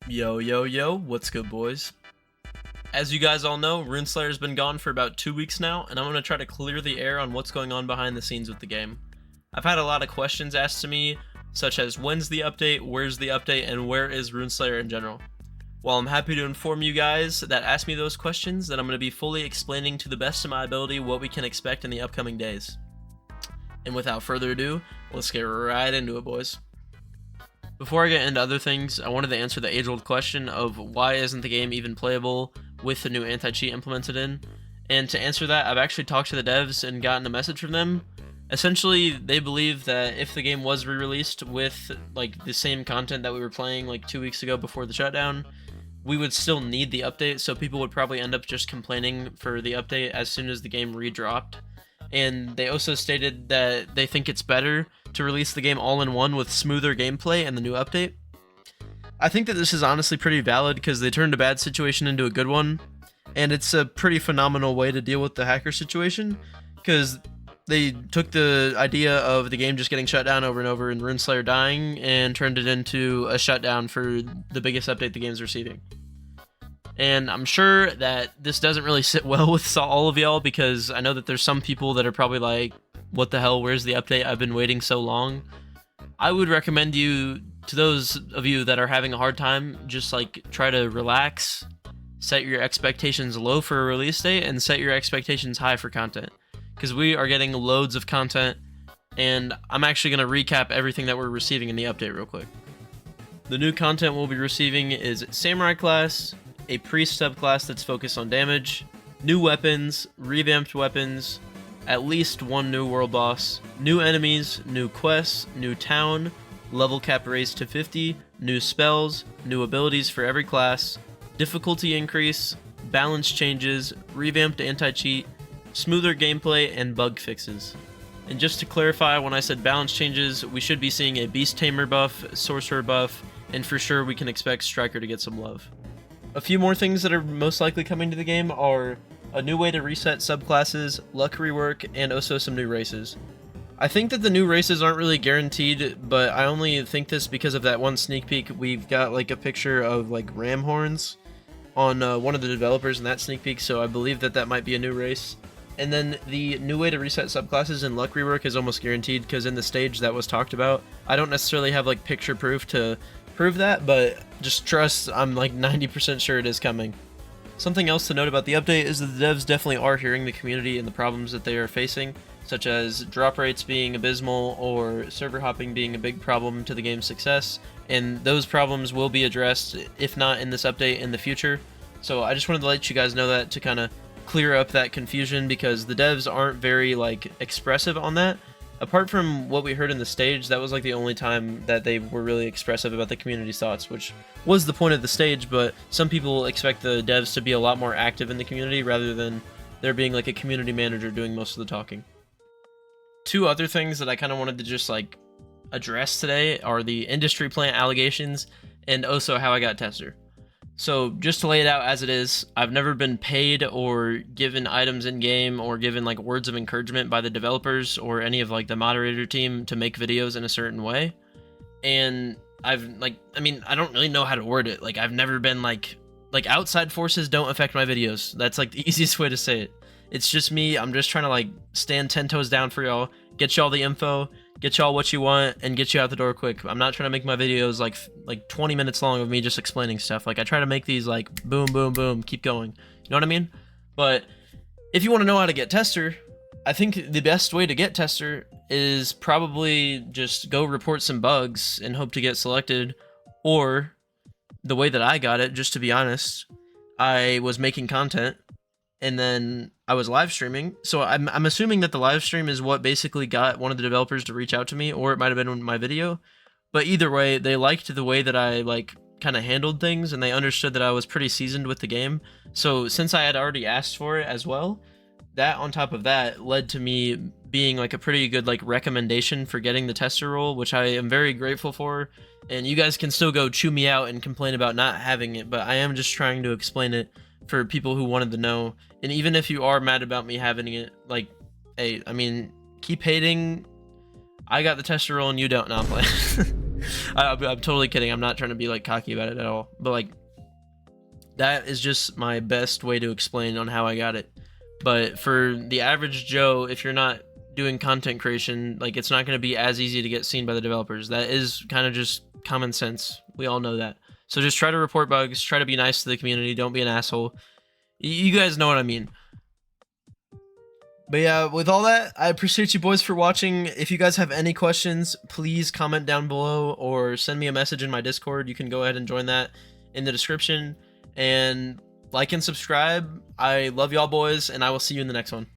Yo, yo, yo, what's good, boys? As you guys all know, RuneSlayer's been gone for about 2 weeks now, and I'm going to try to clear the air on what's going on behind the scenes with the game. I've had a lot of questions asked to me, such as when's the update, where's the update, and where is RuneSlayer in general. While I'm happy to inform you guys that asked me those questions, that I'm going to be fully explaining to the best of my ability what we can expect in the upcoming days. And without further ado, let's get right into it, boys. Before I get into other things, I wanted to answer the age-old question of why isn't the game even playable with the new anti-cheat implemented in. And to answer that, I've actually talked to the devs and gotten a message from them. Essentially, they believe that if the game was re-released with like the same content that we were playing like 2 weeks ago before the shutdown, we would still need the update, so people would probably end up just complaining for the update as soon as the game re-dropped. And they also stated that they think it's better to release the game all in one with smoother gameplay and the new update. I think that this is honestly pretty valid because they turned a bad situation into a good one, and it's a pretty phenomenal way to deal with the hacker situation because they took the idea of the game just getting shut down over and over and RuneSlayer dying and turned it into a shutdown for the biggest update the game's receiving. And I'm sure that this doesn't really sit well with all of y'all because I know that there's some people that are probably like, what the hell, where's the update? I've been waiting so long. I would recommend you, to those of you that are having a hard time, just like try to relax, set your expectations low for a release date, and set your expectations high for content. Because we are getting loads of content, and I'm actually going to recap everything that we're receiving in the update real quick. The new content we'll be receiving is Samurai class, a priest subclass that's focused on damage, new weapons, revamped weapons, at least one new world boss, new enemies, new quests, new town, level cap raised to 50, new spells, new abilities for every class, difficulty increase, balance changes, revamped anti-cheat, smoother gameplay, and bug fixes. And just to clarify, when I said balance changes, we should be seeing a beast tamer buff, sorcerer buff, and for sure we can expect striker to get some love. A few more things that are most likely coming to the game are a new way to reset subclasses, luck rework, and also some new races. I think that the new races aren't really guaranteed, but I only think this because of that one sneak peek. We've got like a picture of like ram horns on one of the developers in that sneak peek, so I believe that that might be a new race. And then the new way to reset subclasses and luck rework is almost guaranteed because in the stage that was talked about, I don't necessarily have like picture proof to prove that, but just trust, I'm like 90% sure it is coming. Something else to note about the update is that the devs definitely are hearing the community and the problems that they are facing, such as drop rates being abysmal or server hopping being a big problem to the game's success, and those problems will be addressed, if not in this update, in the future. So I just wanted to let you guys know that to kind of clear up that confusion because the devs aren't very like expressive on that. Apart from what we heard in the stage, that was like the only time that they were really expressive about the community's thoughts, which was the point of the stage, but some people expect the devs to be a lot more active in the community rather than there being like a community manager doing most of the talking. Two other things that I kind of wanted to just like address today are the industry plant allegations and also how I got tester. So just to lay it out as it is, I've never been paid or given items in game or given like words of encouragement by the developers or any of like the moderator team to make videos in a certain way. And I've like, I mean, I don't really know how to word it. Like I've never been like outside forces don't affect my videos. That's like the easiest way to say it. It's just me. I'm just trying to like stand 10 toes down for y'all, get y'all the info, get y'all what you want, and get you out the door quick. I'm not trying to make my videos like 20 minutes long of me just explaining stuff. Like I try to make these like boom, boom, boom, keep going. You know what I mean? But if you want to know how to get tester, I think the best way to get tester is probably just go report some bugs and hope to get selected. Or the way that I got it, just to be honest, I was making content and then I was live streaming, so I'm assuming that the live stream is what basically got one of the developers to reach out to me, or it might have been my video. But either way, they liked the way that I like kind of handled things, and they understood that I was pretty seasoned with the game. So since I had already asked for it as well, that on top of that led to me being like a pretty good like recommendation for getting the tester role, which I am very grateful for. And you guys can still go chew me out and complain about not having it, but I am just trying to explain it for people who wanted to know. And even if you are mad about me having it, like, hey, I mean, keep hating. I got the tester role and you don't. No, I'm playing. I'm totally kidding. I'm not trying to be like cocky about it at all. But like, that is just my best way to explain on how I got it. But for the average Joe, if you're not doing content creation, like, it's not going to be as easy to get seen by the developers. That is kind of just common sense. We all know that. So just try to report bugs, try to be nice to the community, don't be an asshole. You guys know what I mean. But yeah, with all that, I appreciate you boys for watching. If you guys have any questions, please comment down below or send me a message in my Discord. You can go ahead and join that in the description. And like and subscribe. I love y'all boys, and I will see you in the next one.